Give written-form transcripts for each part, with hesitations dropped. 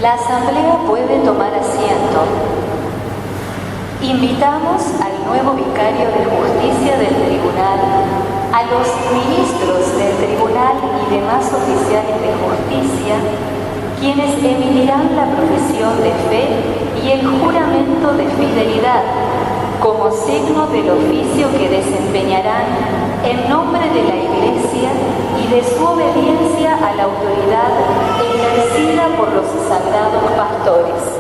La asamblea puede tomar asiento. Invitamos al nuevo vicario de justicia del tribunal, a los ministros del tribunal y demás oficiales de justicia, quienes emitirán la profesión de fe y el juramento de fidelidad como signo del oficio que desempeñarán en nombre de la Iglesia y de su obediencia a la autoridad ejercida por los sagrados pastores.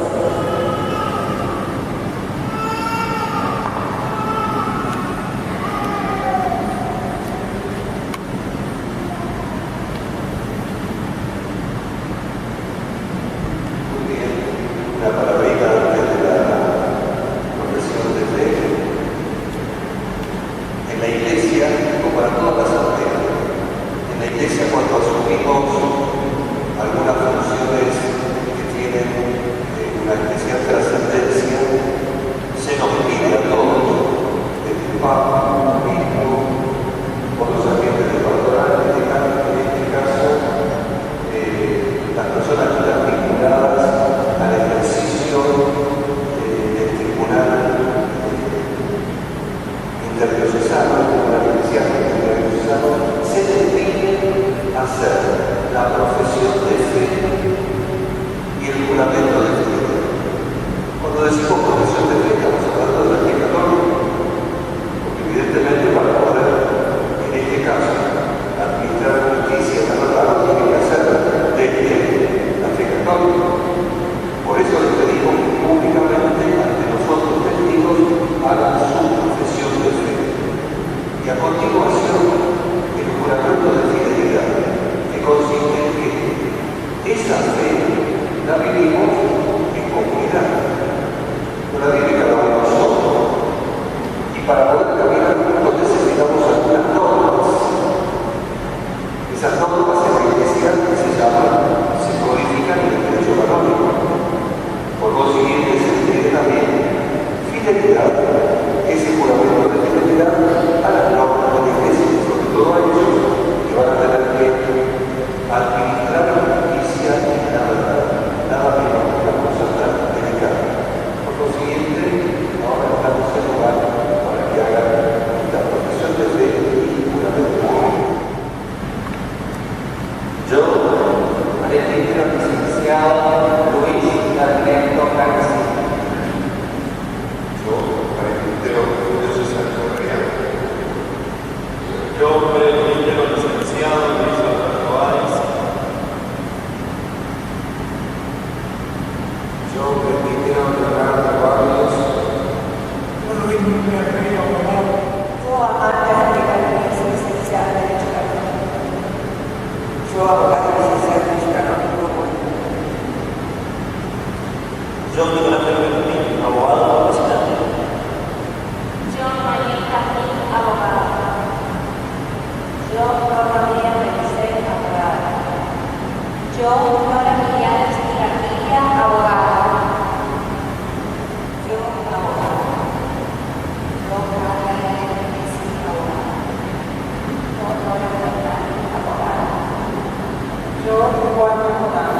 Yo, Juan Morán.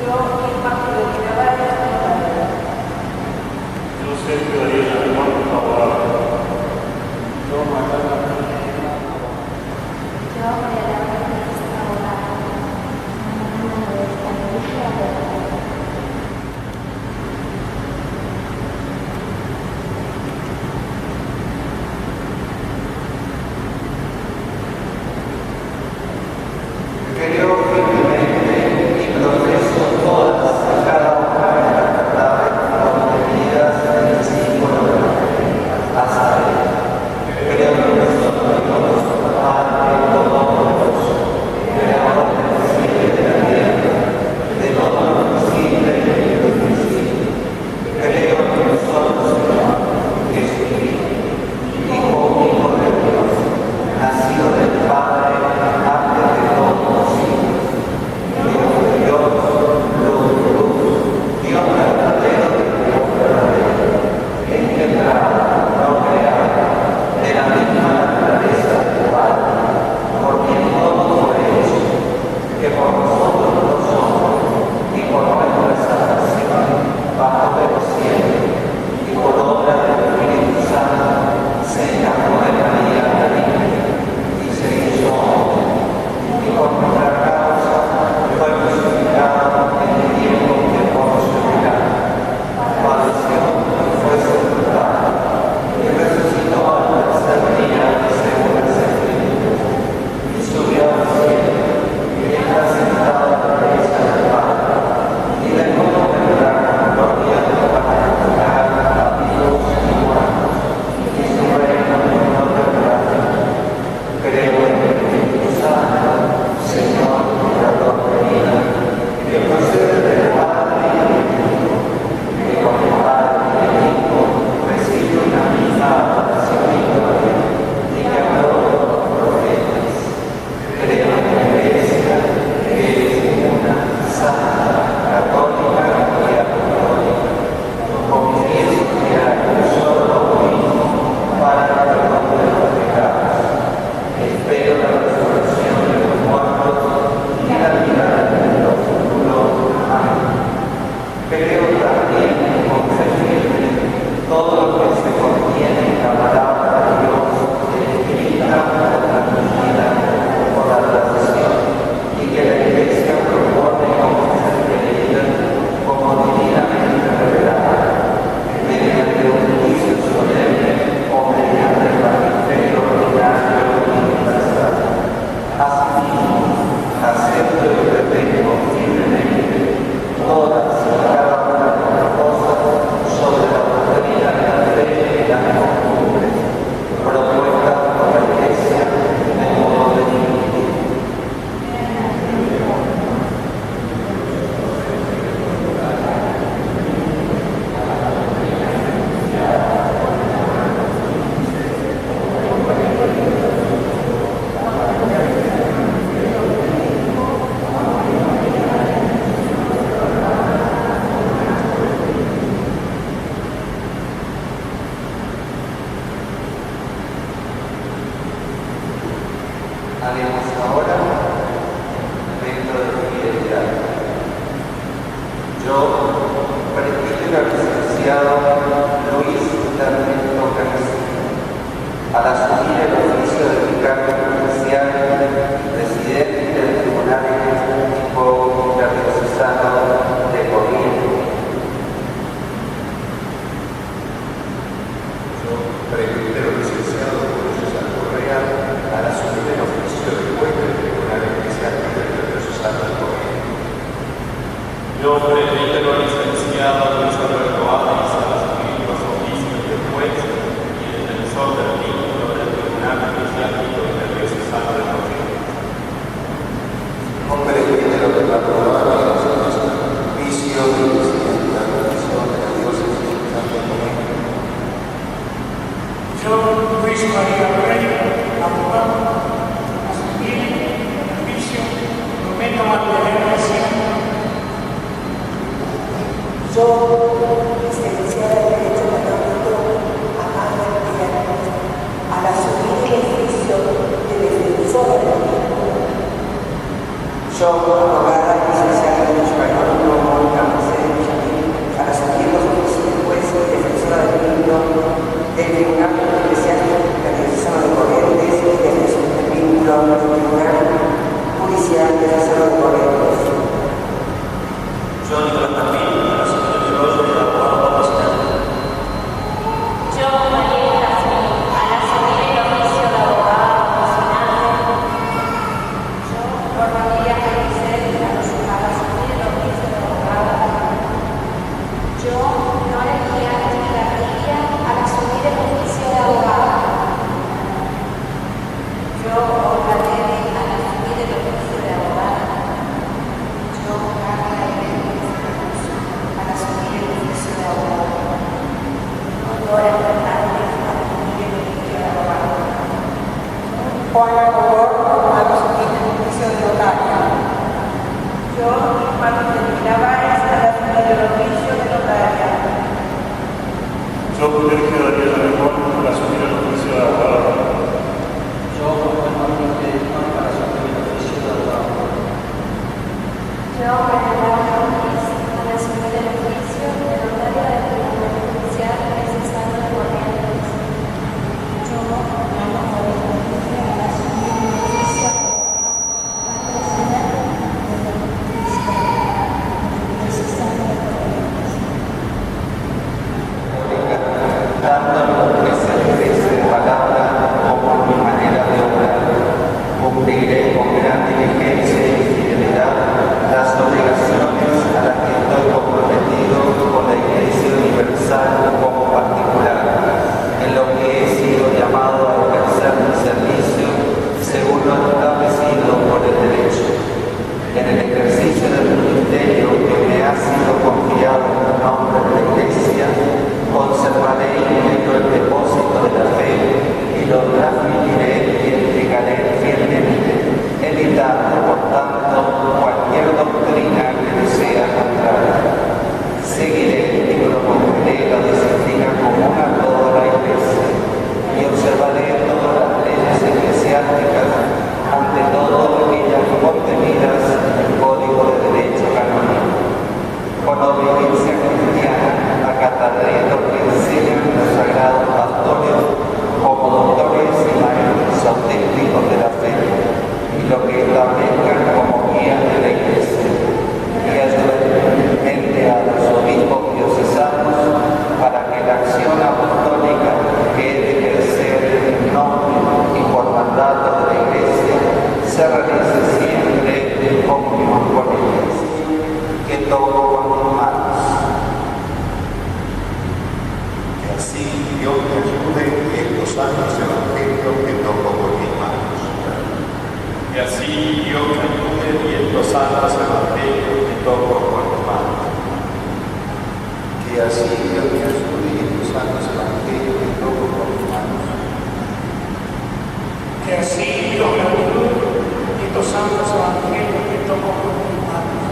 Yo, Irma Felipe Navarro. Yo, presbítero licenciado Luis Alberto Álvarez, a los ministros oficios del juez y defensor del título del Tribunal Eclesiástico del Diocesano de Madrid. Yo, presbítero de la Provincia Vicio de la Comisión de la Diócesis de Santo Domingo. Yo, Luis María Rey, abogado, asumir el oficio, prometo mantenerme siempre. Yo, licenciada en Derecho Canónico, Amanda Miranda, al asumir el oficio de defensora del mismo. Yo, abogada licenciada en Derecho Canónico, Mónica Mercedes Villamil, al asumir los oficios de juez y defensora del mismo del Tribunal Eclesiástico del Diocesano de Corrientes y defensor del vínculo del Tribunal Judicial Diocesano de Corrientes. Yo, Nicolás Martín, al asumir el rol de abogado profesional. Yo, María Jazmín, al asumir el oficio de abogado profesional. Yo, Norma María Maricel, al asumir el oficio de abogado. Yo, Nora Guiana García, al asumir el oficio de abogado. Yo, Olga Leve, al asumir el oficio de abogado. Yo, Carla Hernández, al asumir el oficio de abogado. Nora Fernández, al asumir el oficio de abogado. Juana Gobor, al asumir el oficio de notaria. Yo, Juan de Miravares, al asumir el oficio de notaria. Yo, Sergio Daniel Aragón, para asumir el oficio de abogado. Yo, Juan Manuel Telefón, para asumir el oficio de abogado. Yo, María Laura Ortiz, al asumir el oficio de notaria del Tribunal Judicial Diocesano de Corrientes. Yo, Ana María Rodríguez, al asumir el oficio de patrocinante del Diocesano de Corrientes. Dando presentes de palabra o por mi manera de obrar, cumpliré con gran diligencia y fidelidad las obligaciones a las que estoy comprometido con la Iglesia Universal como particular, en lo que he sido llamado a ejercer mi servicio según lo establecido por el derecho. En el ejercicio del ministerio que me ha sido confiado en nombre de la Iglesia, conservaré íntegro el depósito de la fe y lo transmitiré y entregaré fielmente, evitando por tanto cualquier doctrina que me sea contraria. Seguiré y propondré la disciplina común a toda la Iglesia y observaré todas las leyes eclesiásticas, ante todo aquellas contenidas en el Código de Derecho Canónico. Con obediencia cristiana acataré lo que enseñan los sagrados pastores como doctores y maestros auténticos de la fe, y lo que establezcan como guías de la Iglesia, y ayuden a los obispos diocesanos para que la acción apostólica que he de ejercer en nombre y por mandato de la Iglesia se realice siempre en comunión con ellos. Que toco con mis manos. Que así Dios me ayude y estos santos evangelios que toco con mis manos. Que así Dios me ayude y estos santos evangelios que toco con mis manos. Que así Dios me ayude y estos santos evangelios que toco con mis manos. Que así Dios me ayude y estos santos evangelios que toco con mis manos.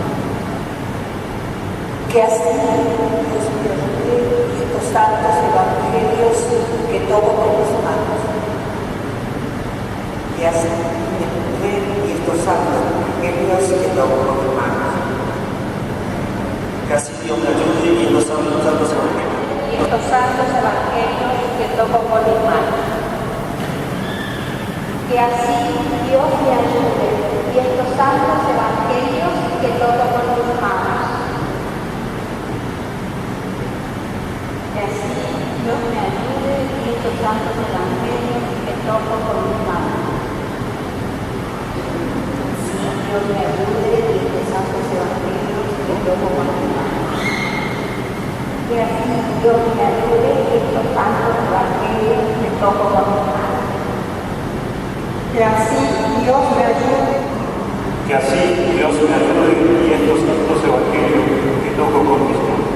Que así Dios me ayude y estos santos evangelios que toco con mis manos. Que así me ayude y estos santos evangelios que toco con mis manos. Que así Dios me ayude y estos santos evangelios. Y estos santos evangelios que toco con mis manos. Que así Dios me ayude y estos santos evangelios que toco con mis manos. Que así Dios me ayude y estos santos evangelios que toco con mis manos. Dios me ayude y estos santos evangelios que toco con mis manos. Que así Dios me ayude y estos santos evangelios que toco con mis manos. Que así Dios me ayude. Que así Dios me ayude y estos santos evangelios que toco con mis manos.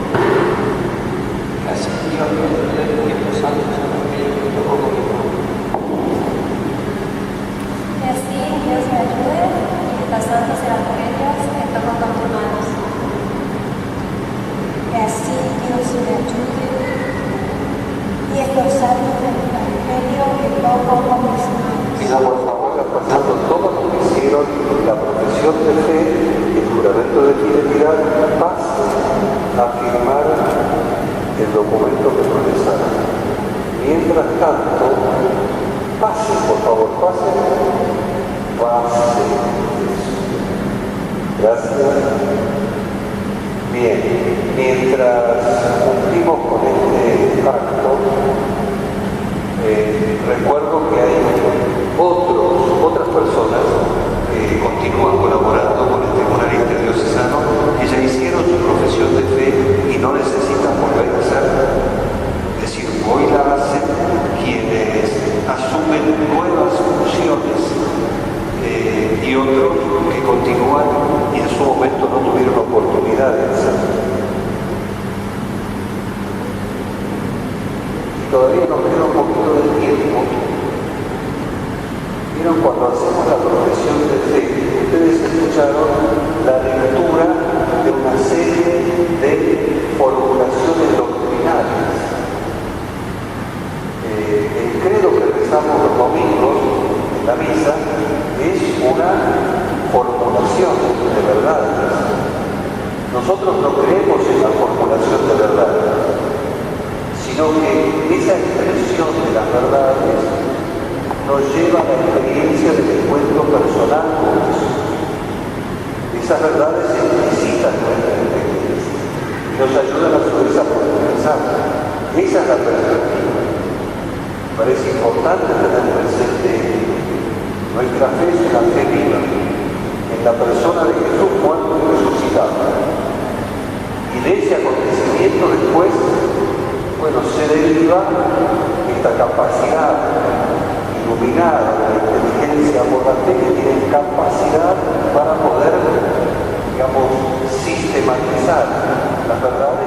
Que así Dios me ayude y estos santos evangelios que toco con mis manos. Que así Dios me ayude y estas santas evangelios que toco con tus manos. Que así Dios me ayude y estos santos evangelios que toco con mis manos. Pido por favor, pasando todo lo que hicieron, la profesión de fe y el juramento de fidelidad, pasen a firmar el documento que procesaron. Mientras tanto, pasen, por favor, pasen. Gracias. Bien, mientras cumplimos con este acto, recuerdo que hay otras personas que continúan colaborando con el Tribunal Interdiocesano que ya hicieron su profesión de fe y no necesitan volver a hacerla. Es decir, hoy la hacen quienes asumen nuevas funciones y otros que continúan y en su momento no tuvieron oportunidad de hacerlo. Todavía nos queda un poquito de tiempo. Vieron cuando hacemos la profesión de fe, ustedes escucharon la lectura de una serie de formulaciones doctrinales. El credo que rezamos los domingos en la misa es una formulación de verdades. Nosotros no creemos en la formulación de verdades, sino que esa expresión de las verdades nos lleva a la experiencia del encuentro personal con Jesús. Esas verdades explicitan nuestra experiencia y nos ayudan a su vez a profundizar. Esa es la perspectiva. Me parece importante tener presente nuestra fe es una fe viva en la persona de Jesús muerto y resucitado. Y de ese acontecimiento después, se deriva esta capacidad iluminada de la inteligencia por la fe que tiene capacidad para poder, sistematizar las verdades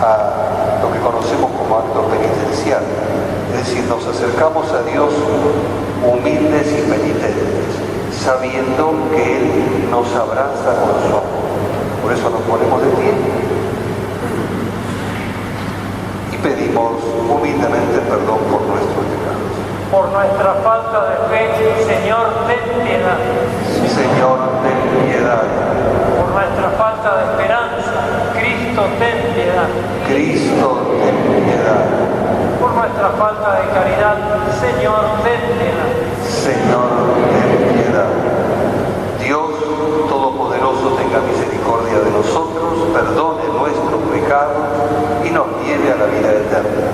a lo que conocemos como acto penitencial. Es decir, nos acercamos a Dios humildes y penitentes, sabiendo que Él nos abraza con su amor. Por eso nos ponemos de pie y pedimos humildemente perdón por nuestros pecados. Por nuestra falta de fe, Señor, ten piedad. Señor, ten piedad. Por nuestra falta de esperanza, Cristo, ten piedad. Cristo, ten piedad. Por nuestra falta de caridad, Señor, ten piedad. Señor, ten piedad. Dios Todopoderoso tenga misericordia de nosotros, perdone nuestros pecados y nos lleve a la vida eterna.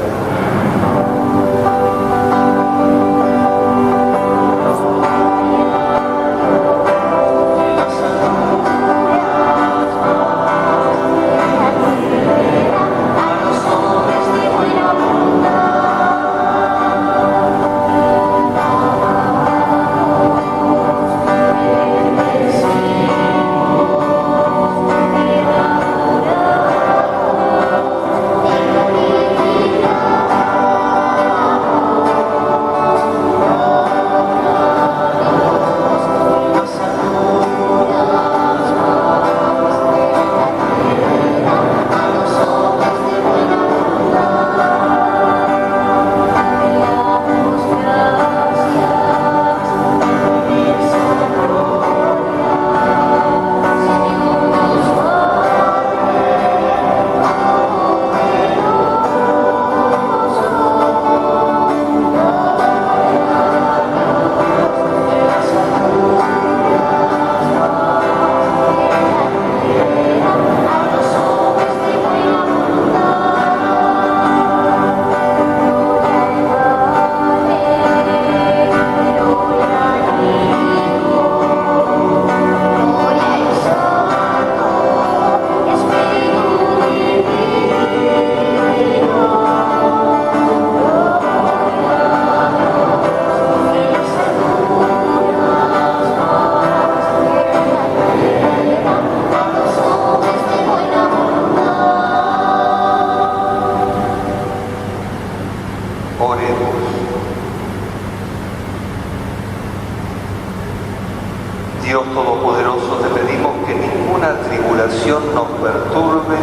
imaginación nos perturbe,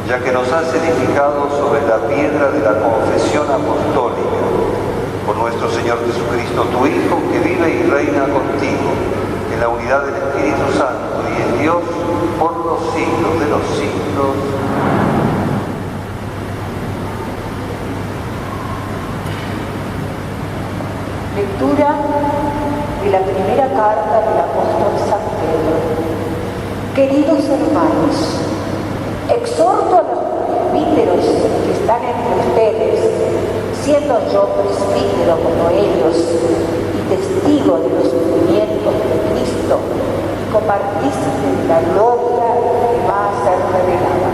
ya que nos has edificado sobre la piedra de la confesión apostólica, por nuestro Señor Jesucristo, tu Hijo, que vive y reina contigo, en la unidad del Espíritu Santo y en Dios por los siglos de los siglos. Lectura de la primera carta del apóstol San Pedro. Queridos hermanos, exhorto a los presbíteros que están entre ustedes, siendo yo presbítero como ellos y testigo de los sufrimientos de Cristo y copartícipe de la gloria que va a ser revelada.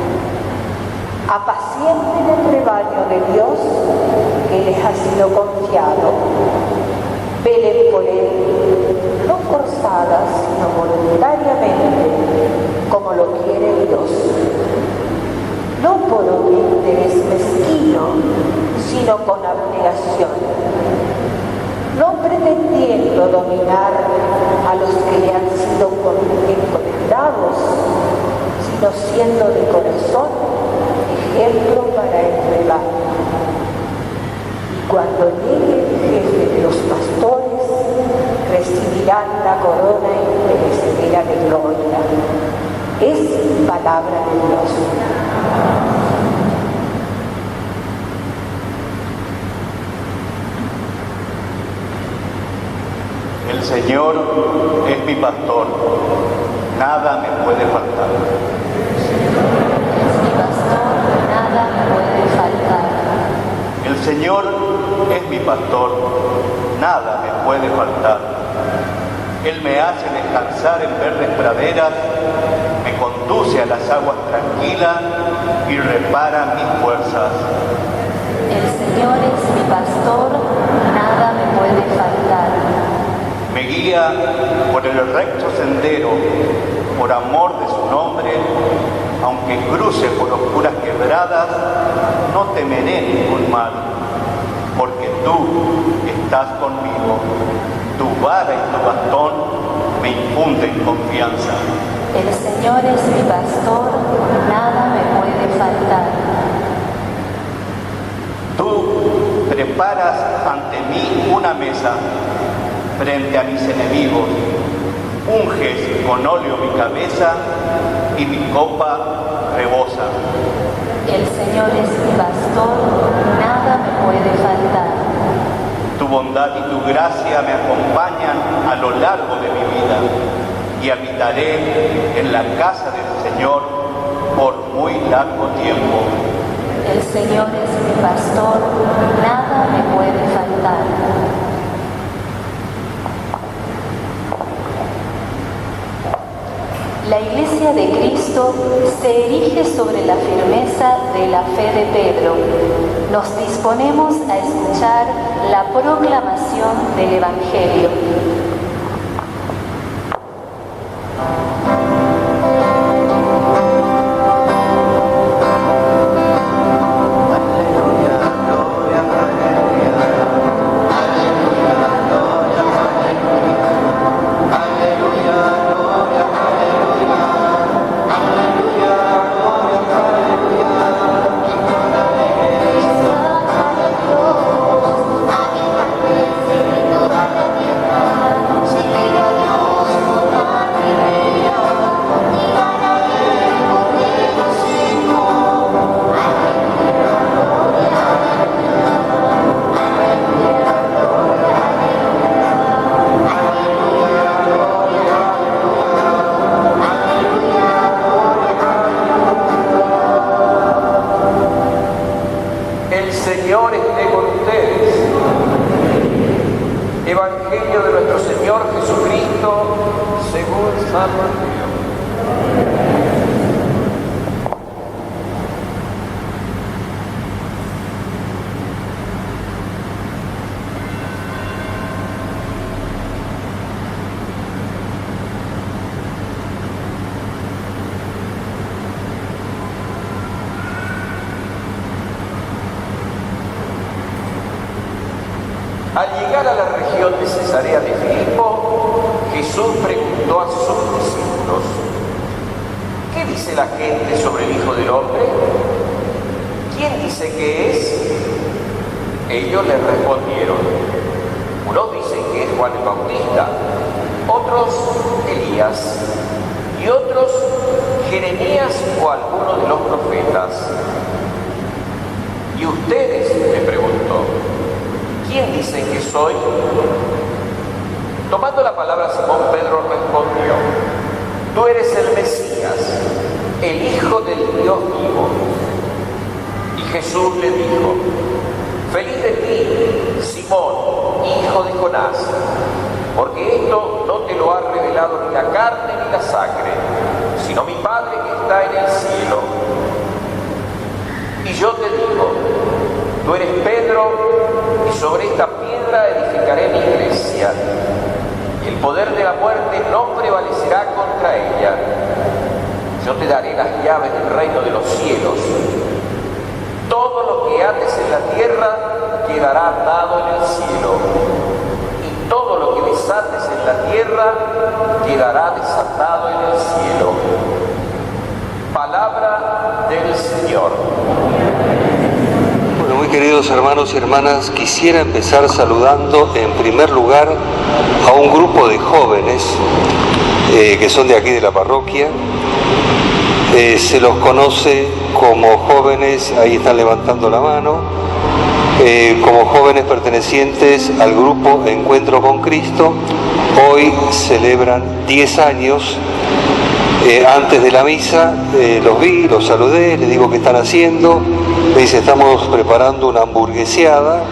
Apacienten el rebaño de Dios que les ha sido confiado. Velen por él, no forzadas, sino voluntariamente, como lo quiere Dios. No por un interés mezquino, sino con abnegación. No pretendiendo dominar a los que le han sido encomendados, sino siendo de corazón ejemplo para el rebaño. Y cuando llegue el jefe de los pastores, recibirán la corona imperecedera de gloria. Es palabra de Dios. El Señor es mi pastor, nada me puede faltar. Es mi pastor, nada me puede faltar. El Señor es mi pastor, nada me puede faltar. Él me hace descansar en verdes praderas, me conduce a las aguas tranquilas y repara mis fuerzas. El Señor es mi pastor, nada me puede faltar. Me guía por el recto sendero, por amor de su nombre, aunque cruce por oscuras quebradas, no temeré ningún mal, porque tú estás conmigo. Tu vara y tu bastón me infunden confianza. El Señor es mi pastor, nada me puede faltar. Tú preparas ante mí una mesa frente a mis enemigos, unges con óleo mi cabeza y mi copa rebosa. El Señor es mi pastor, nada me puede faltar. Tu bondad y tu gracia me acompañan a lo largo de mi vida y habitaré en la casa del Señor por muy largo tiempo. El Señor es mi pastor, nada me puede faltar. La Iglesia de Cristo se erige sobre la firmeza de la fe de Pedro. Nos disponemos a escuchar la proclamación del Evangelio. Evangelio de nuestro Señor Jesucristo según San Mateo. Al llegar a la región de Cesarea de Filipo, Jesús preguntó a sus discípulos: dice la gente sobre el Hijo del Hombre? ¿Quién dice que es? Ellos le respondieron: unos dicen que es Juan el Bautista, otros Elías, y otros Jeremías o alguno de los profetas. ¿Y ustedes?, le preguntó, ¿quién dicen que soy? Tomando la palabra, Simón Pedro respondió: tú eres el Mesías, el Hijo del Dios vivo. Y Jesús le dijo: feliz de ti, Simón, hijo de Jonás, porque esto no te lo ha revelado ni la carne ni la sangre, sino mi Padre que está en el cielo. Y yo te digo, tú eres Pedro, y sobre esta piedra edificaré mi iglesia. El poder de la muerte no prevalecerá contra ella. Yo te daré las llaves del reino de los cielos. Todo lo que ates en la tierra quedará atado en el cielo, y todo lo que desates en la tierra quedará desatado en el cielo. Palabra del Señor. Bueno, muy queridos hermanos y hermanas, quisiera empezar saludando en primer lugar a un grupo de jóvenes que son de aquí de la parroquia. Se los conoce como jóvenes, ahí están levantando la mano, como jóvenes pertenecientes al grupo Encuentro con Cristo. Hoy celebran 10 años. Antes de la misa los vi, los saludé, les digo qué están haciendo. Me dice: estamos preparando una hamburgueseada,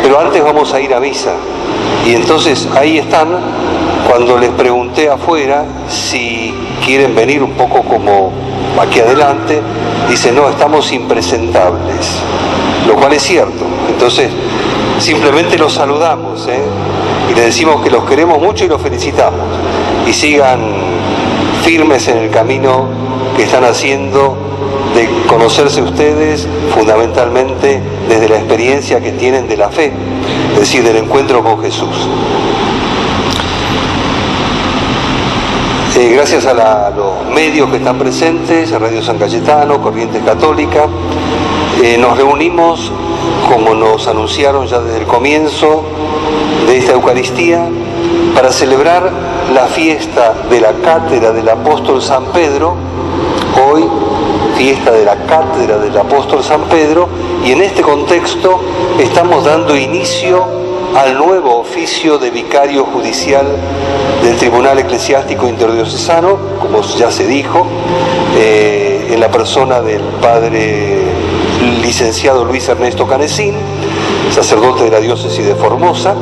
pero antes vamos a ir a misa. Y entonces ahí están. Cuando les pregunté afuera si quieren venir un poco como aquí adelante, dice: no, estamos impresentables, lo cual es cierto. Entonces simplemente los saludamos, y les decimos que los queremos mucho y los felicitamos, y sigan firmes en el camino que están haciendo de conocerse ustedes, fundamentalmente desde la experiencia que tienen de la fe, es decir, del encuentro con Jesús. Gracias a los medios que están presentes, Radio San Cayetano, Corrientes Católica, nos reunimos, como nos anunciaron ya desde el comienzo de esta Eucaristía, para celebrar la fiesta de la Cátedra del Apóstol San Pedro. Hoy, fiesta de la Cátedra del Apóstol San Pedro, y en este contexto estamos dando inicio al nuevo oficio de vicario judicial del Tribunal Eclesiástico Interdiocesano, como ya se dijo, en la persona del padre licenciado Luis Ernesto Canecín, sacerdote de la diócesis de Formosa.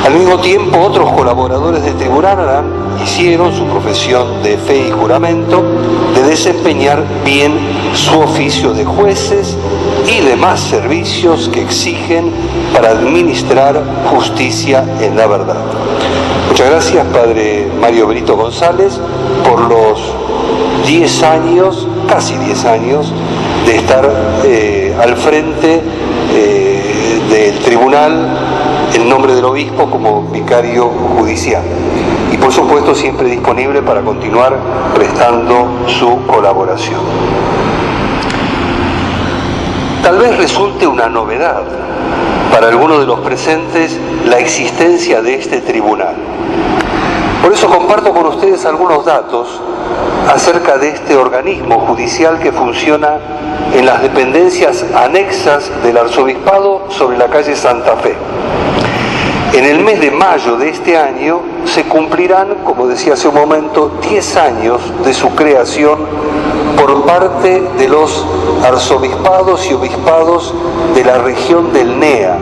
Al mismo tiempo, otros colaboradores del tribunal hicieron su profesión de fe y juramento de desempeñar bien su oficio de jueces y demás servicios que exigen para administrar justicia en la verdad. Muchas gracias, Padre Mario Brito González, por los 10 años, casi 10 años, de estar al frente del tribunal en nombre del obispo como vicario judicial. Y por supuesto siempre disponible para continuar prestando su colaboración. Tal vez resulte una novedad para algunos de los presentes la existencia de este tribunal. Por eso comparto con ustedes algunos datos acerca de este organismo judicial que funciona en las dependencias anexas del arzobispado sobre la calle Santa Fe. En el mes de mayo de este año se cumplirán, como decía hace un momento, 10 años de su creación por parte de los arzobispados y obispados de la región del NEA.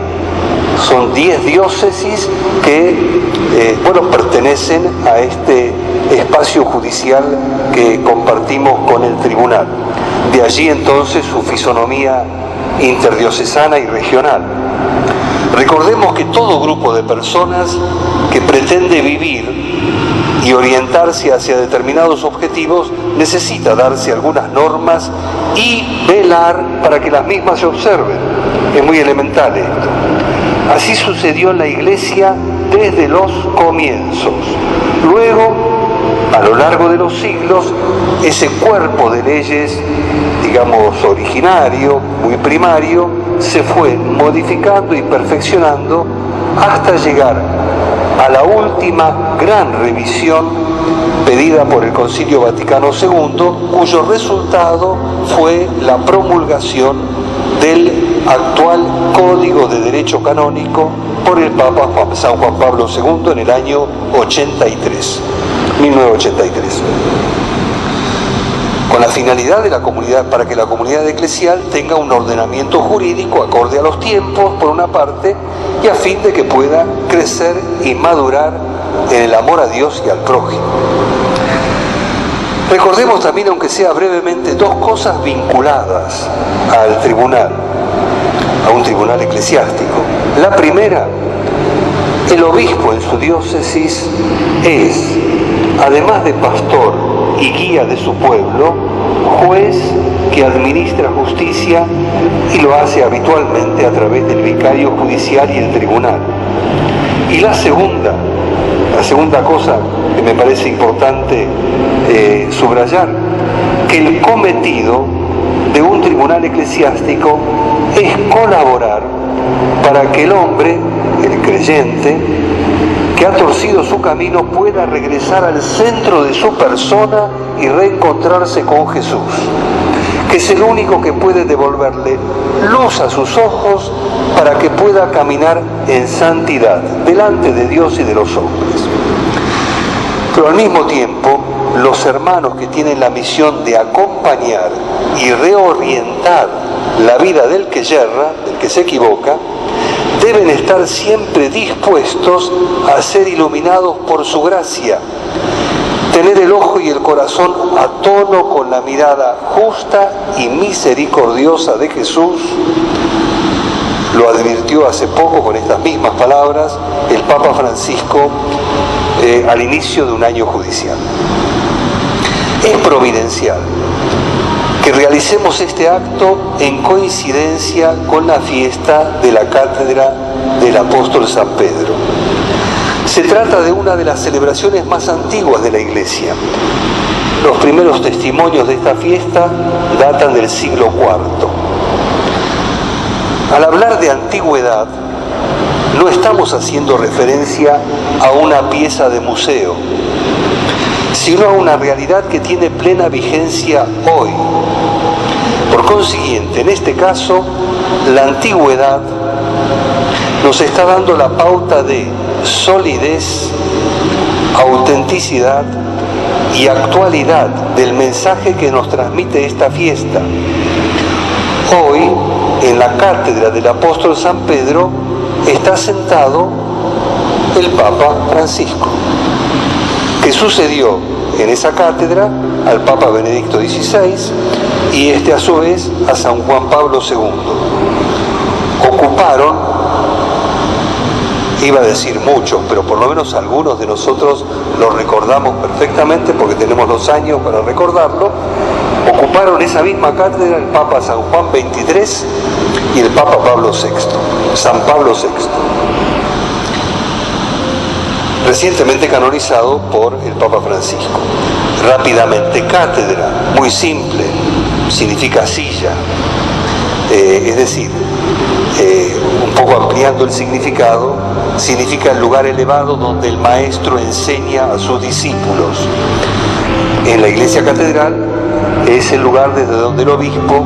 Son 10 diócesis que pertenecen a este espacio judicial que compartimos con el tribunal. De allí entonces su fisonomía interdiocesana y regional. Recordemos que todo grupo de personas que pretende vivir y orientarse hacia determinados objetivos necesita darse algunas normas y velar para que las mismas se observen. Es muy elemental esto. Así sucedió en la Iglesia desde los comienzos. Luego, a lo largo de los siglos, ese cuerpo de leyes, digamos, originario, muy primario, se fue modificando y perfeccionando hasta llegar a la última gran revisión pedida por el Concilio Vaticano II, cuyo resultado fue la promulgación del actual Código de Derecho Canónico por el Papa San Juan Pablo II en el año 1983. Con la finalidad de la comunidad, para que la comunidad eclesial tenga un ordenamiento jurídico acorde a los tiempos, por una parte, y a fin de que pueda crecer y madurar en el amor a Dios y al prójimo. Recordemos también, aunque sea brevemente, dos cosas vinculadas al tribunal, a un tribunal eclesiástico. La primera, el obispo en su diócesis es, además de pastor y guía de su pueblo, juez que administra justicia y lo hace habitualmente a través del vicario judicial y el tribunal. Y la segunda cosa que me parece importante subrayar, que el cometido de un tribunal eclesiástico es colaborar para que el hombre, el creyente, que ha torcido su camino, pueda regresar al centro de su persona y reencontrarse con Jesús, que es el único que puede devolverle luz a sus ojos para que pueda caminar en santidad delante de Dios y de los hombres. Pero al mismo tiempo, los hermanos que tienen la misión de acompañar y reorientar la vida del que yerra, del que se equivoca, deben estar siempre dispuestos a ser iluminados por su gracia, tener el ojo y el corazón a tono con la mirada justa y misericordiosa de Jesús. Lo advirtió hace poco con estas mismas palabras el Papa Francisco al inicio de un año judicial. Es providencial que realicemos este acto en coincidencia con la fiesta de la cátedra del apóstol San Pedro. Se trata de una de las celebraciones más antiguas de la Iglesia. Los primeros testimonios de esta fiesta datan del siglo IV. Al hablar de antigüedad, no estamos haciendo referencia a una pieza de museo, sino a una realidad que tiene plena vigencia hoy. Por consiguiente, en este caso, la antigüedad nos está dando la pauta de solidez, autenticidad y actualidad del mensaje que nos transmite esta fiesta. Hoy, en la cátedra del apóstol San Pedro, está sentado el Papa Francisco, que sucedió en esa cátedra al Papa Benedicto XVI y a su vez a San Juan Pablo II. Ocuparon, iba a decir muchos, pero por lo menos algunos de nosotros lo recordamos perfectamente porque tenemos los años para recordarlo. Ocuparon esa misma cátedra el Papa San Juan XXIII y el Papa Pablo VI, San Pablo VI, recientemente canonizado por el Papa Francisco. Rápidamente, cátedra, muy simple, significa silla, es decir, un poco ampliando el significado, significa el lugar elevado donde el maestro enseña a sus discípulos. En la iglesia catedral es el lugar desde donde el obispo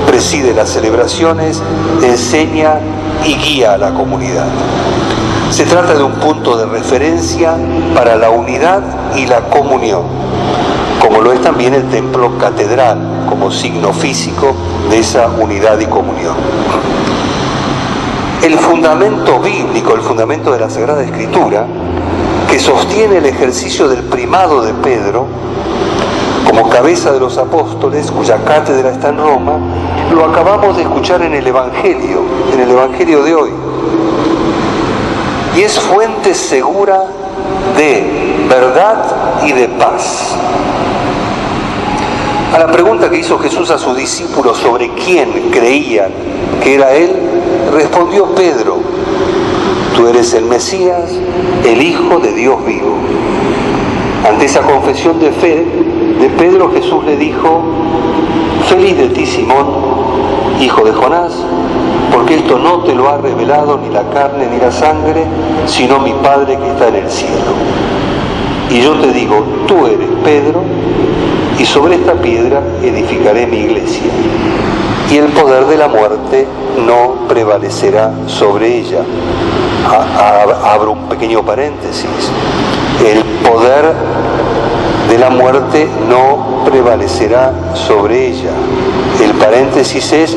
preside las celebraciones, enseña y guía a la comunidad. Se trata de un punto de referencia para la unidad y la comunión, como lo es también el templo catedral, como signo físico de esa unidad y comunión. El fundamento bíblico, el fundamento de la Sagrada Escritura, que sostiene el ejercicio del primado de Pedro como cabeza de los apóstoles, cuya cátedra está en Roma, lo acabamos de escuchar en el Evangelio de hoy. Y es fuente segura de verdad y de paz. A la pregunta que hizo Jesús a sus discípulos sobre quién creían que era Él, respondió Pedro: tú eres el Mesías, el Hijo de Dios vivo. Ante esa confesión de fe de Pedro, Jesús le dijo: feliz de ti, Simón, hijo de Jonás, porque esto no te lo ha revelado ni la carne ni la sangre, sino mi Padre que está en el cielo. Y yo te digo, tú eres Pedro, y sobre esta piedra edificaré mi iglesia, y el poder de la muerte no prevalecerá sobre ella. Abro un pequeño paréntesis. El poder de la muerte no prevalecerá sobre ella. El paréntesis es: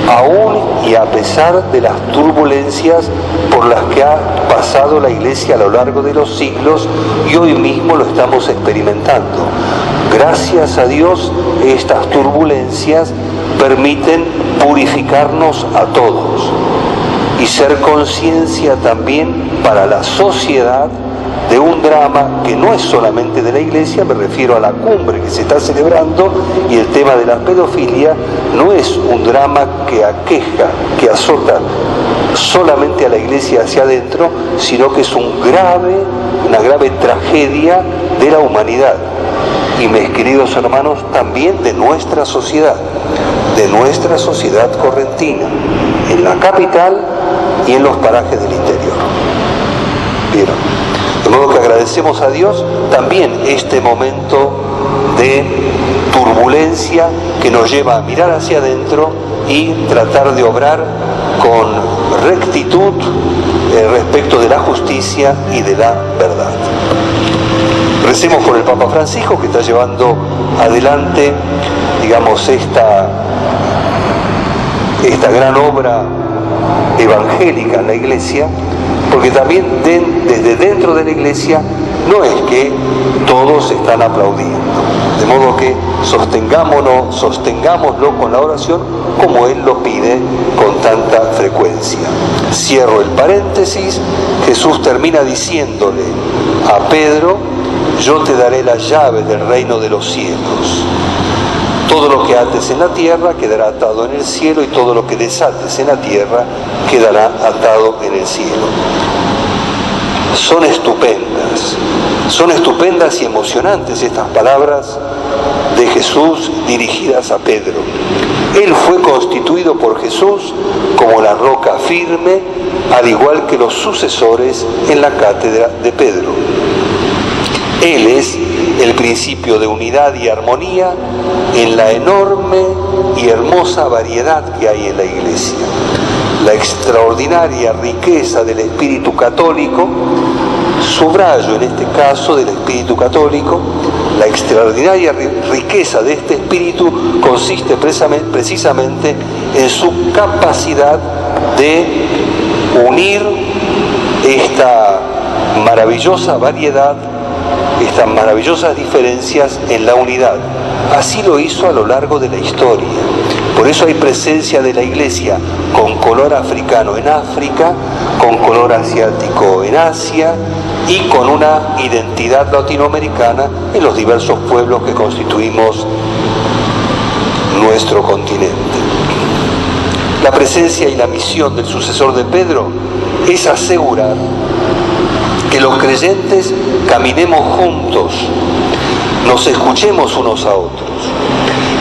aún y a pesar de las turbulencias por las que ha pasado la Iglesia a lo largo de los siglos, y hoy mismo lo estamos experimentando. Gracias a Dios, estas turbulencias permiten purificarnos a todos y ser conciencia también para la sociedad de un drama que no es solamente de la Iglesia. Me refiero a la cumbre que se está celebrando, y el tema de la pedofilia no es un drama que aqueja, que azota solamente a la Iglesia hacia adentro, sino que es una grave tragedia de la humanidad. Y mis queridos hermanos, también de nuestra sociedad correntina, en la capital y en los parajes del interior. ¿Vieron? De modo que agradecemos a Dios también este momento de turbulencia que nos lleva a mirar hacia adentro y tratar de obrar con rectitud respecto de la justicia y de la verdad. Recemos por el Papa Francisco, que está llevando adelante, digamos, esta gran obra evangélica en la Iglesia, porque también desde dentro de la Iglesia no es que todos están aplaudiendo. De modo que sostengámoslo con la oración como Él lo pide con tanta frecuencia. Cierro el paréntesis. Jesús termina diciéndole a Pedro: yo te daré las llaves del reino de los cielos. Todo lo que ates en la tierra quedará atado en el cielo, y todo lo que desates en la tierra quedará atado en el cielo. Son estupendas y emocionantes estas palabras de Jesús dirigidas a Pedro. Él fue constituido por Jesús como la roca firme, al igual que los sucesores en la cátedra de Pedro. Él es el principio de unidad y armonía en la enorme y hermosa variedad que hay en la Iglesia. La extraordinaria riqueza del espíritu católico, subrayo en este caso del espíritu católico, la extraordinaria riqueza de este espíritu consiste precisamente en su capacidad de unir esta maravillosa variedad, estas maravillosas diferencias en la unidad. Así lo hizo a lo largo de la historia. Por eso hay presencia de la Iglesia con color africano en África, con color asiático en Asia, y con una identidad latinoamericana en los diversos pueblos que constituimos nuestro continente. La presencia y la misión del sucesor de Pedro es asegurar que los creyentes caminemos juntos, nos escuchemos unos a otros,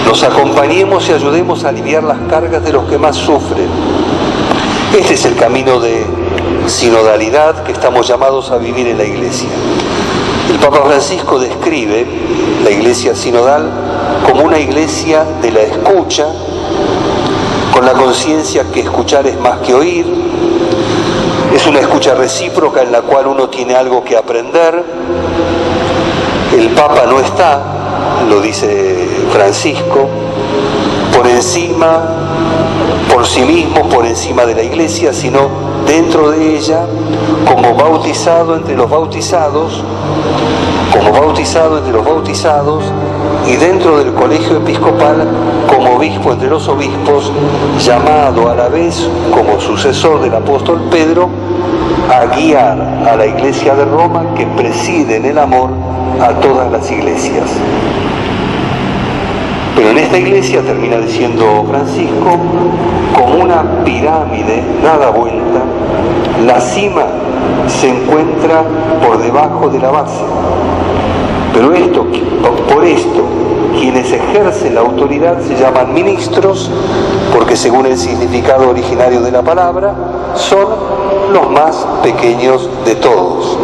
nos acompañemos y ayudemos a aliviar las cargas de los que más sufren. Este es el camino de sinodalidad que estamos llamados a vivir en la Iglesia. El Papa Francisco describe la Iglesia sinodal como una iglesia de la escucha, con la conciencia que escuchar es más que oír. Es una escucha recíproca en la cual uno tiene algo que aprender. El Papa no está, lo dice Francisco, por sí mismo, por encima de la Iglesia, sino dentro de ella, como bautizado entre los bautizados, y dentro del colegio episcopal, como obispo entre los obispos, llamado a la vez, como sucesor del apóstol Pedro, a guiar a la Iglesia de Roma, que preside en el amor a todas las iglesias. Pero en esta iglesia, termina diciendo Francisco, como una pirámide dada vuelta, la cima se encuentra por debajo de la base. Pero por esto, quienes ejercen la autoridad se llaman ministros, porque según el significado originario de la palabra, son los más pequeños de todos.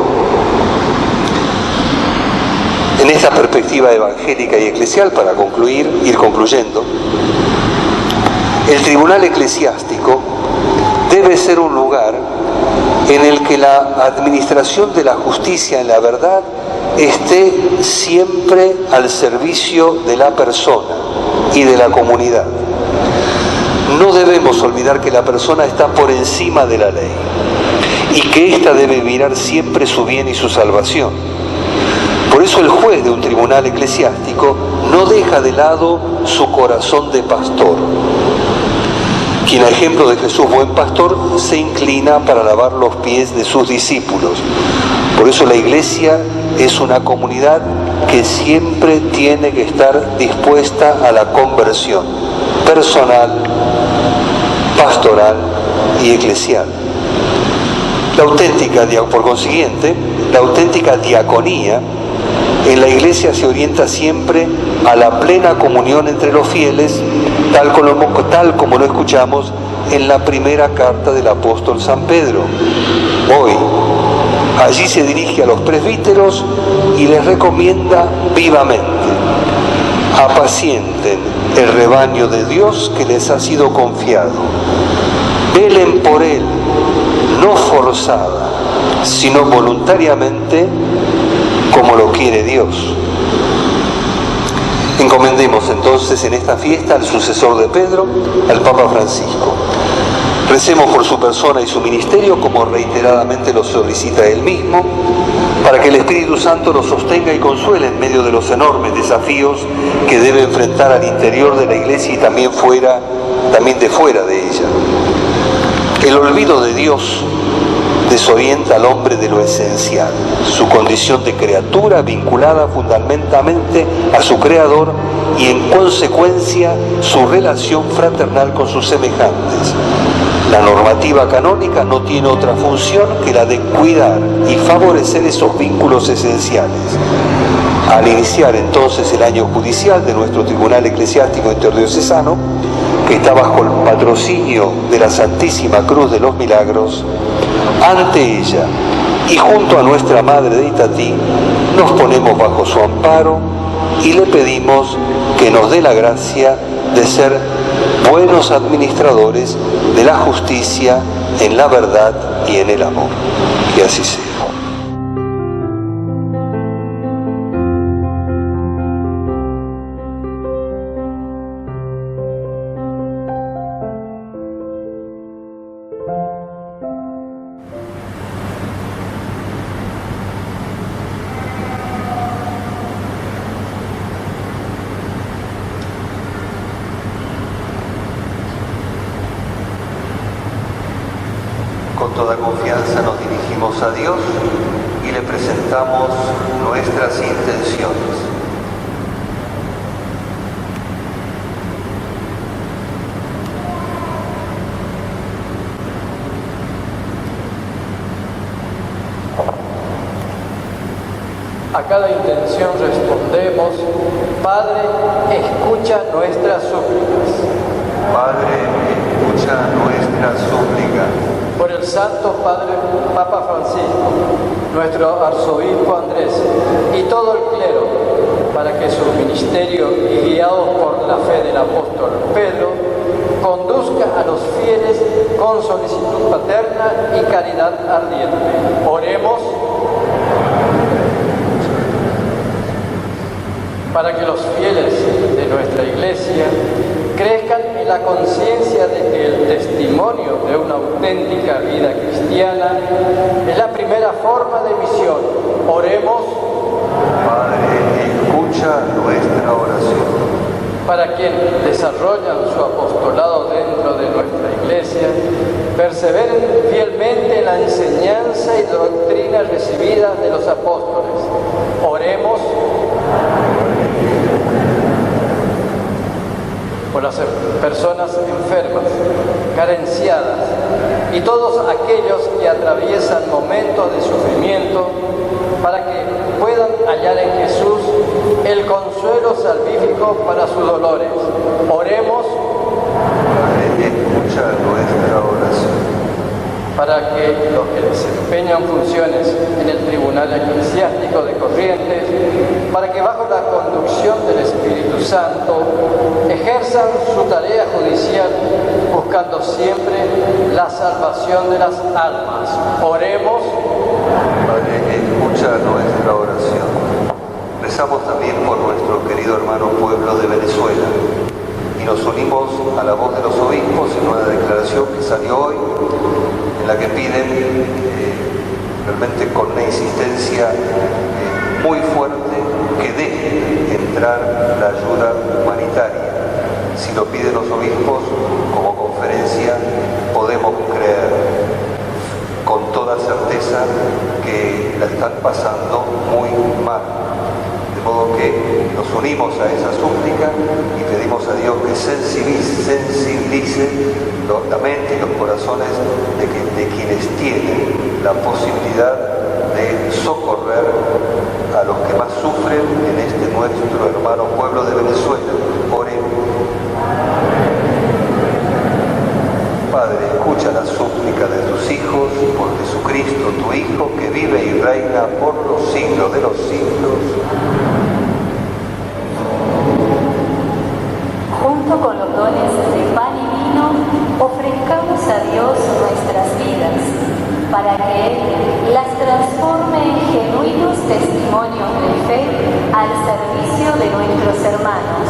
En esta perspectiva evangélica y eclesial, para ir concluyendo, el tribunal eclesiástico debe ser un lugar en el que la administración de la justicia en la verdad esté siempre al servicio de la persona y de la comunidad. No debemos olvidar que la persona está por encima de la ley y que ésta debe mirar siempre su bien y su salvación. Por eso el juez de un tribunal eclesiástico no deja de lado su corazón de pastor, quien a ejemplo de Jesús buen pastor se inclina para lavar los pies de sus discípulos. Por eso la iglesia es una comunidad que siempre tiene que estar dispuesta a la conversión personal, pastoral y eclesial. Por consiguiente, la auténtica diaconía en la iglesia se orienta siempre a la plena comunión entre los fieles, tal como lo escuchamos en la primera carta del apóstol San Pedro. Hoy, allí se dirige a los presbíteros y les recomienda vivamente: apacienten el rebaño de Dios que les ha sido confiado. Velen por él, no forzada, sino voluntariamente, como lo quiere Dios. Encomendemos entonces en esta fiesta al sucesor de Pedro, al Papa Francisco. Recemos por su persona y su ministerio, como reiteradamente lo solicita él mismo, para que el Espíritu Santo lo sostenga y consuele en medio de los enormes desafíos que debe enfrentar al interior de la Iglesia y también de fuera de ella. El olvido de Dios desorienta al hombre de lo esencial, su condición de criatura vinculada fundamentalmente a su Creador y en consecuencia su relación fraternal con sus semejantes. La normativa canónica no tiene otra función que la de cuidar y favorecer esos vínculos esenciales. Al iniciar entonces el año judicial de nuestro Tribunal Eclesiástico Interdiocesano, que está bajo el patrocinio de la Santísima Cruz de los Milagros, ante ella y junto a nuestra Madre de Itatí nos ponemos bajo su amparo y le pedimos que nos dé la gracia de ser buenos administradores de la justicia en la verdad y en el amor. Que así sea. Con toda confianza nos dirigimos a Dios y le presentamos nuestras intenciones. A cada intención respondemos: Padre, escucha nuestras súplicas. Padre, escucha nuestras súplicas. Por el Santo Padre Papa Francisco, nuestro arzobispo Andrés y todo el clero, para que su ministerio, y guiados por la fe del apóstol Pedro, conduzca a los fieles con solicitud paterna y caridad ardiente. Oremos para que los fieles de nuestra Iglesia crezcan en la conciencia de que el testimonio de una auténtica vida cristiana es la primera forma de misión. Oremos. Padre, escucha nuestra oración. Para quienes desarrollan su apostolado dentro de nuestra Iglesia, perseveren fielmente en la enseñanza y doctrina recibida de los apóstoles. Oremos. Por las personas enfermas, carenciadas y todos aquellos que atraviesan momentos de sufrimiento, para que puedan hallar en Jesús el consuelo salvífico para sus dolores. Oremos. Padre, escucha nuestra oración. Para que los que desempeñan funciones en el Tribunal Eclesiástico de Corrientes, para que bajo la conducción del Espíritu Santo ejerzan su tarea judicial buscando siempre la salvación de las almas. Oremos. Padre, escucha nuestra oración. Rezamos también por nuestro querido hermano pueblo de Venezuela y nos unimos a la voz de los obispos en una declaración que salió hoy, en la que piden realmente con una insistencia muy fuerte que deje entrar la ayuda humanitaria. Si lo piden los obispos, como conferencia, podemos creer con toda certeza que la están pasando muy mal. De modo que nos unimos a esa súplica y pedimos a Dios que sensibilice la mente y los corazones de quienes tienen la posibilidad de socorrer a los que más sufren en este nuestro hermano pueblo de Venezuela. Oremos. Padre, escucha la súplica de tus hijos por Jesucristo, tu Hijo, que vive y reina por los siglos de los siglos. Junto con los dones de pan y vino, ofrezcamos a Dios nuestras vidas, para que Él las transforme en genuinos testimonios de fe al servicio de nuestros hermanos.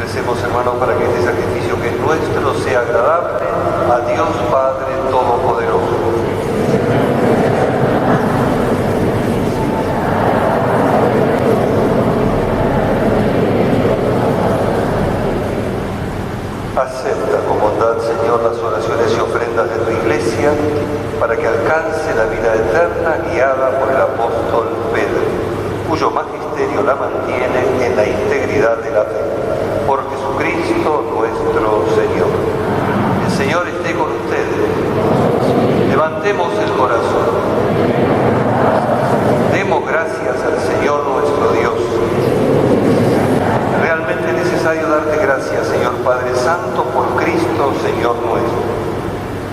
Recemos, hermanos, para que este sacrificio que es nuestro sea agradable a Dios Padre Todopoderoso. Acepta con bondad, Señor, las oraciones y ofrendas de tu Iglesia para que alcance la vida eterna guiada por el apóstol Pedro, cuyo magisterio la mantiene en la integridad de la fe. Por Jesucristo nuestro Señor. El Señor esté con ustedes. Levantemos el corazón. Demos gracias al Señor nuestro Dios. Realmente es necesario darte gracias, Señor Padre Santo, por Cristo, Señor nuestro,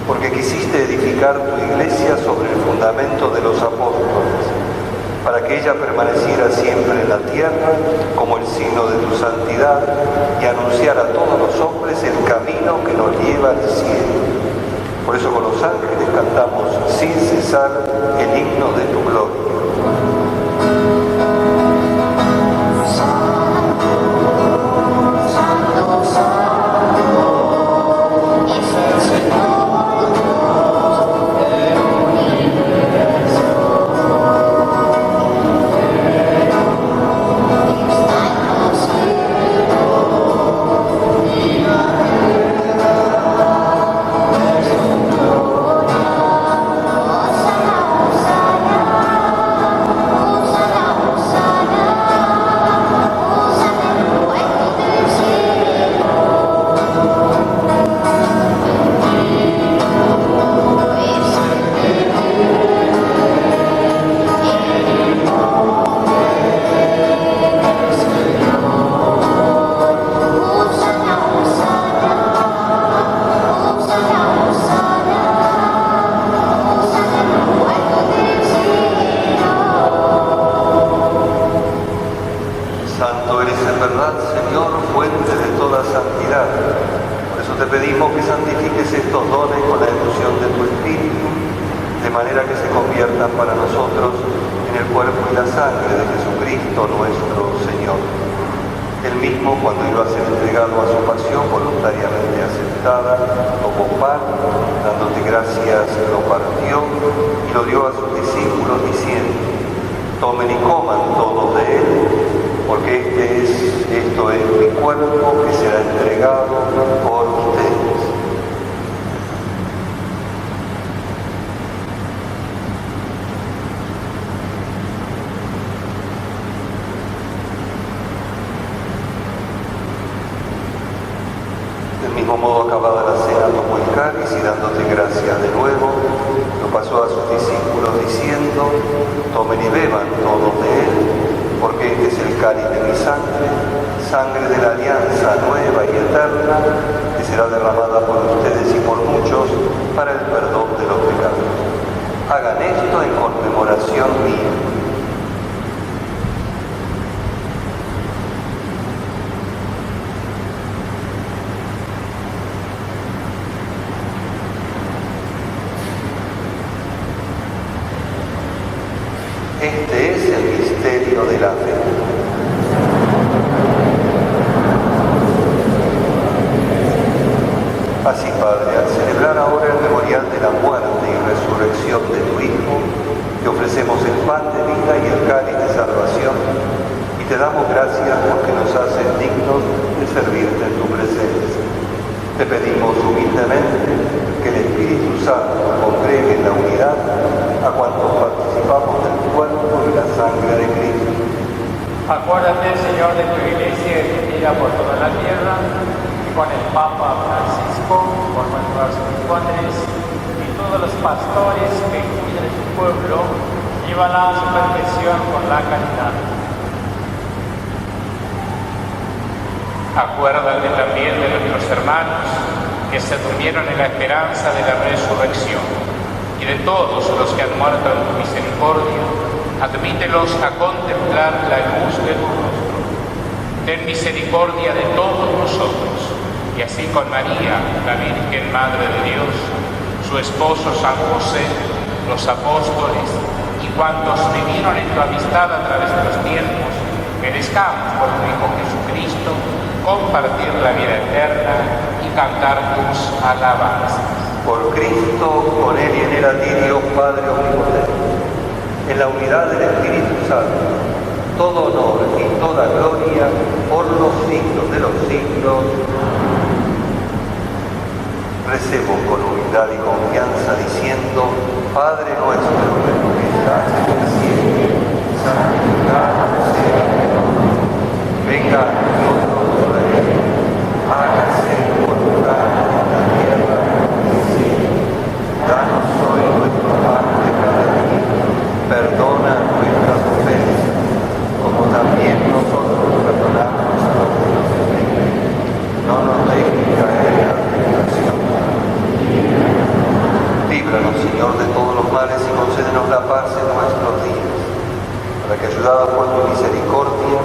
porque quisiste edificar tu iglesia sobre el fundamento de los apóstoles, para que ella permaneciera siempre en la tierra como el signo de tu santidad y anunciar a todos los hombres el camino que nos lleva al cielo. Por eso con los ángeles cantamos sin cesar el himno de tu gloria. manera que se conviertan para nosotros en el cuerpo y la sangre de Jesucristo nuestro Señor. Él mismo, cuando iba a ser entregado a su pasión voluntariamente aceptada, tomó pan, dándote gracias, lo partió y lo dio a sus discípulos diciendo: tomen y coman todos de él, porque esto es mi cuerpo que será entregado por ustedes. Del mismo modo, acabada la cena, tomó el cáliz y dándote gracias de nuevo, lo pasó a sus discípulos diciendo: tomen y beban todos de él, porque este es el cáliz de mi sangre, sangre de la alianza nueva y eterna, que será derramada por ustedes y por muchos para el perdón de los pecados. Hagan esto en conmemoración mía. Este es el misterio de la fe. Así, Padre, al celebrar ahora el memorial de la muerte y resurrección de tu Hijo, te ofrecemos el pan de vida y el cáliz de salvación, y te damos gracias porque nos haces dignos de servirte en tu presencia. Te pedimos humildemente que el Espíritu Santo congregue en la unidad a cuantos participamos del cuerpo y la sangre de Cristo. Acuérdate, Señor, de tu iglesia extendida por toda la tierra, y con el Papa Francisco, por nuestro arzobispo Andrés, y todos los pastores que cuidan de tu pueblo, llévala a su perfección con la caridad. Acuérdate también de nuestros hermanos que se durmieron en la esperanza de la resurrección, y de todos los que han muerto en tu misericordia, admítelos a contemplar la luz de tu rostro. Ten misericordia de todos nosotros, y así con María, la Virgen Madre de Dios, su esposo San José, los apóstoles y cuantos vivieron en tu amistad a través de los tiempos, merezcamos por tu Hijo Jesucristo compartir la vida eterna y cantar tus alabanzas. Por Cristo, con Él y en Él a ti, Dios Padre omnipotente, en la unidad del Espíritu Santo, todo honor y toda gloria por los siglos de los siglos. Recemos con humildad y confianza diciendo: Padre nuestro que estás en el cielo, santificado sea tu nombre. Venga a nosotros tu reino, hágase tu voluntad en la tierra como en el cielo. Danos hoy nuestro pan de cada día, perdona nuestras ofensas, como también nosotros perdonamos a los que nos ofenden. No nos dejes caer en la tentación. Líbranos, Señor, de todos los males y concédenos la paz en nuestros días, para que, ayudados por tu misericordia,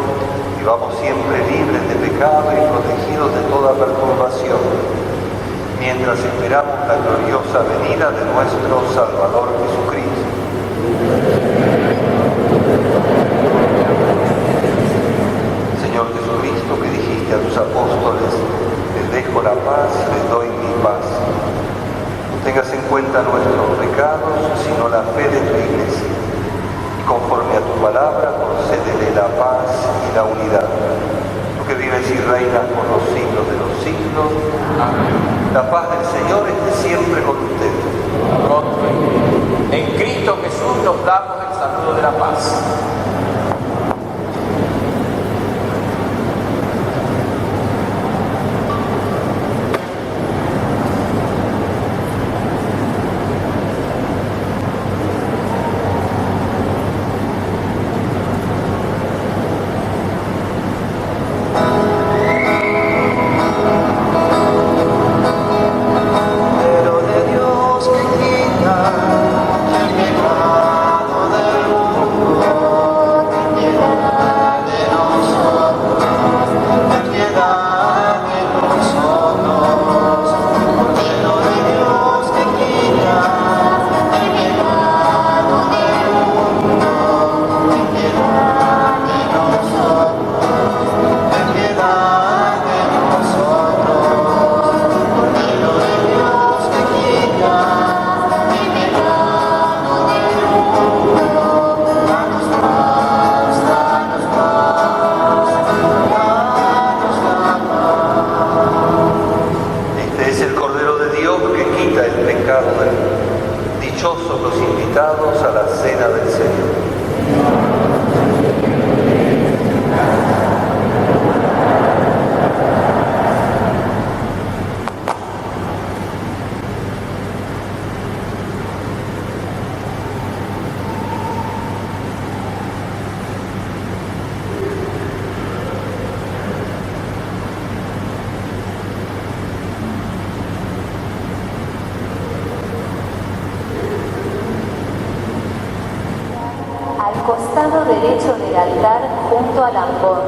vivamos siempre libres de pecado y protegidos de toda perturbación, mientras esperamos la gloriosa venida de nuestro Salvador Jesucristo. Señor Jesucristo, que dijiste a tus apóstoles: les dejo la paz, les doy mi paz. No tengas en cuenta nuestros pecados, sino la fe de tu iglesia. Conforme a tu palabra, concédele la paz y la unidad. Tú que vives y reinas por los siglos de los siglos. Amén. La paz del Señor esté siempre con ustedes. En Cristo Jesús nos damos el saludo de la paz. El pecado del mundo el pecado del mundo. Dichosos los invitados a la cena del Señor. Al costado derecho del altar, junto al ambón.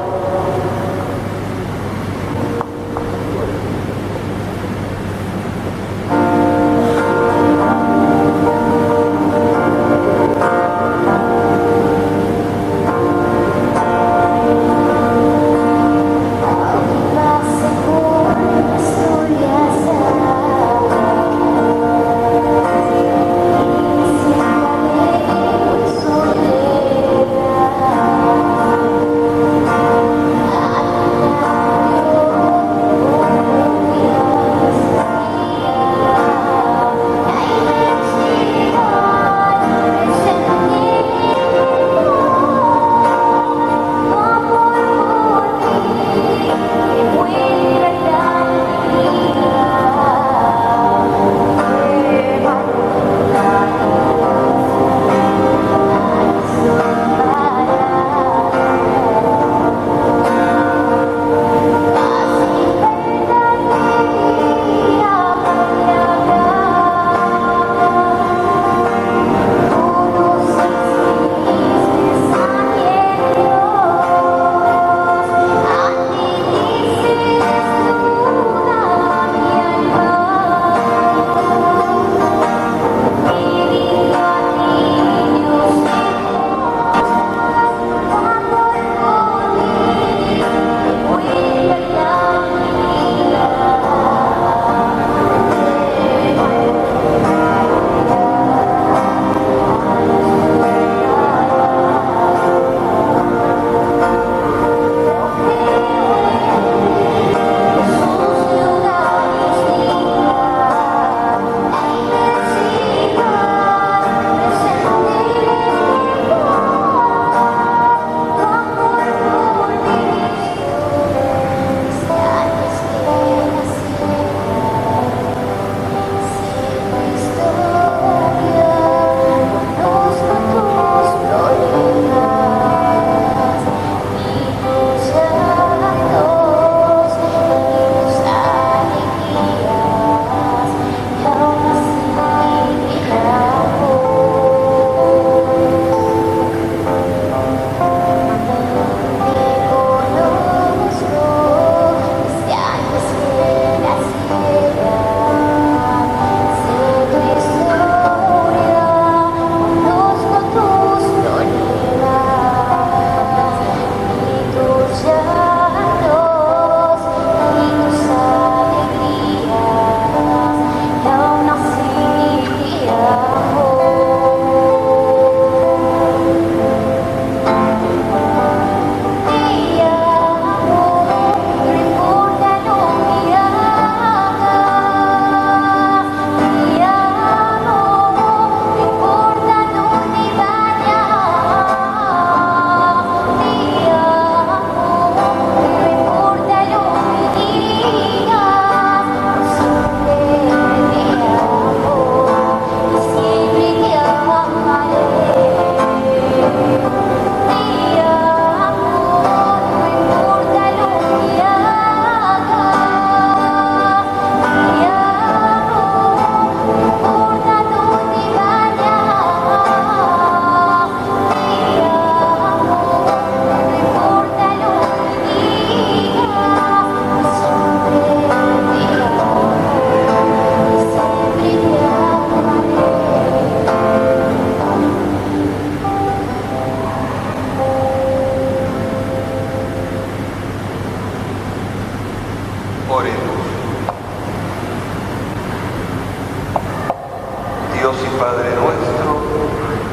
Padre nuestro,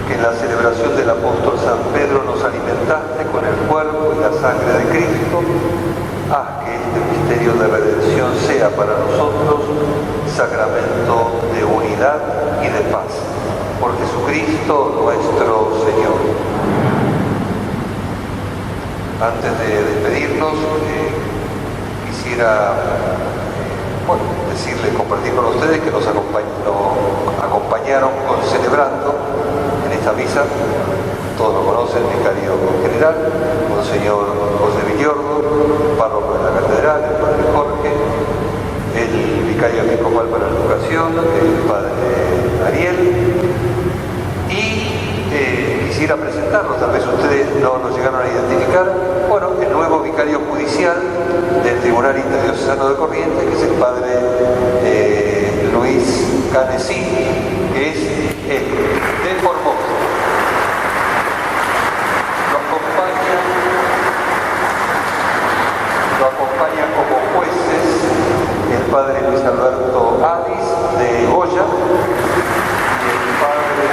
que en la celebración del apóstol San Pedro nos alimentaste con el cuerpo y la sangre de Cristo, haz que este misterio de redención sea para nosotros sacramento de unidad y de paz. Por Jesucristo nuestro Señor. Antes de despedirnos, quisiera compartir con ustedes que nos acompañaron celebrando en esta misa. Todos lo conocen, el vicario general, Monseñor José Villordo, párroco de la catedral, el padre Jorge, el vicario episcopal para la educación, el padre Ariel, y quisiera presentarlos, tal vez ustedes no nos llegaron a identificar, el nuevo vicario judicial del Tribunal Interdiocesano de Corrientes, que es el padre Luis Canesí, que es el de Formosa. Lo acompaña como jueces el padre Luis Alberto Adis de Goya y el padre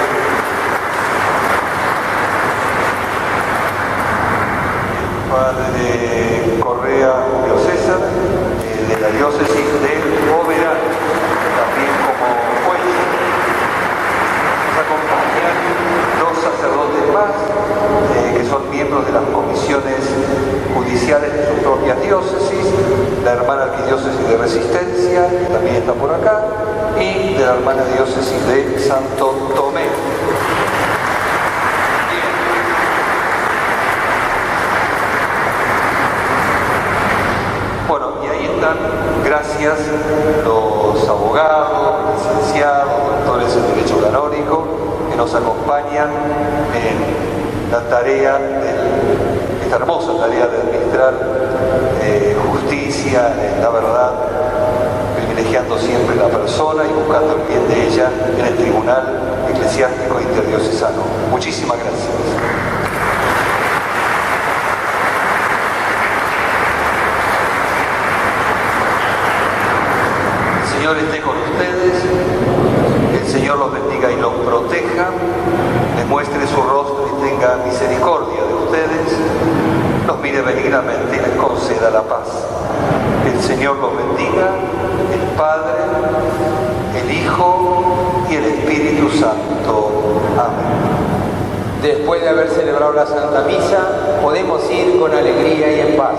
Correa Julio César de la diócesis de Oberá, también como juez. Nos acompañan dos sacerdotes más que son miembros de las comisiones judiciales de sus propias diócesis, la hermana arquidiócesis de Resistencia, que también está por acá, y de la hermana diócesis de Santo Tomé. Y ahí están, gracias, los abogados, licenciados, doctores en Derecho Canónico, que nos acompañan en la tarea, esta hermosa tarea de administrar justicia, la verdad, privilegiando siempre la persona y buscando el bien de ella en el Tribunal Eclesiástico Interdiocesano. Muchísimas gracias. El Señor esté con ustedes, el Señor los bendiga y los proteja, les muestre su rostro y tenga misericordia de ustedes, los mire benignamente y les conceda la paz. El Señor los bendiga, el Padre, el Hijo y el Espíritu Santo. Amén. Después de haber celebrado la Santa Misa, podemos ir con alegría y en paz.